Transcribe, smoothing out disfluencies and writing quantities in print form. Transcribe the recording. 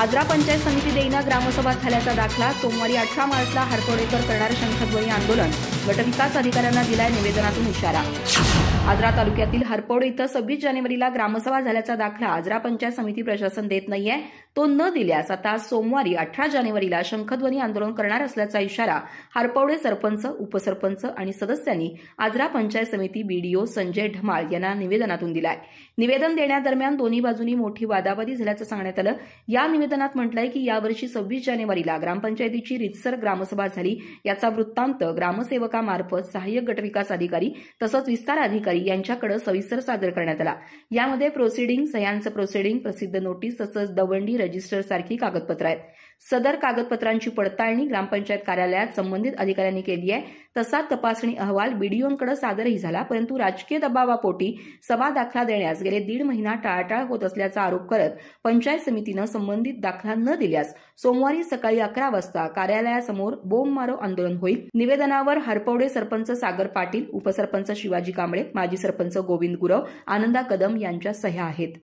आजरा पंचायत समिती देईना ग्रामसभा झाल्याचा दाखला। सोमवारी 18 मार्चला हरपवडेकर करणार शंखध्वनी आंदोलन। गटविकास अधिकाऱ्यांना दिलाय निवेदनातून इशारा। आजरा तालुक्यातील हरपवडे इथं 26 जानेवारीला ग्रामसभा झाल्याचा दाखला आजरा पंचायत समिती प्रशासन देत नाहीये। तो न दिल्यास आता सोमवारी 18 जानेवारीला शंखध्वनी आंदोलन करणार असल्याचा इशारा हरपवडे सरपंच, उपसरपंच आणि सदस्यांनी आजरा पंचायत समिती बीडीओ संजय ढमाळ यांना निवेदनातून दिलाय। निवेदन देण्यादरम्यान दोन्ही बाजूंनी मोठी वादावादी झाल्याचं सांगण्यात आलं। या निवेदनात म्हटलंय की यावर्षी 26 जानेवारीला ग्रामपंचायतीची रीतसर ग्रामसभा झाली। याचा वृत्तांत ग्रामसेवकामार्फत सहाय्यक गटविकास अधिकारी तसंच विस्तार अधिकारी यांच्याकडे सविस्तर सादर करण्यात आला। यामध्ये प्रोसिडिंग, सह्यांचं प्रोसिडिंग, प्रसिद्ध नोटीस तसंच दवंडी रजिस्टर सारखी कागदपत्र आहेत। सदर कागदपत्रांची पडताळणी ग्रामपंचायत कार्यालयात संबंधित अधिकाऱ्यांनी केली आहे। तसा तपासणी अहवाल बीडीओंकडे सादरही झाला, परंतु राजकीय दबावापोटी सभा दाखला देण्यास गेले 1.5 महिना टाळाटाळ होत असल्याचा आरोप करत पंचायत समितीनं संबंधित दाखला न दिल्यास सोमवारी सकाळी 11 वाजता कार्यालयासमोर बोंबमारो आंदोलन होईल। निवेदनावर हरपवडे सरपंच सागर पाटील, उपसरपंच शिवाजी कांबळे, माजी सरपंच गोविंद गुरव, आनंदा कदम यांच्या सह्या आहेत।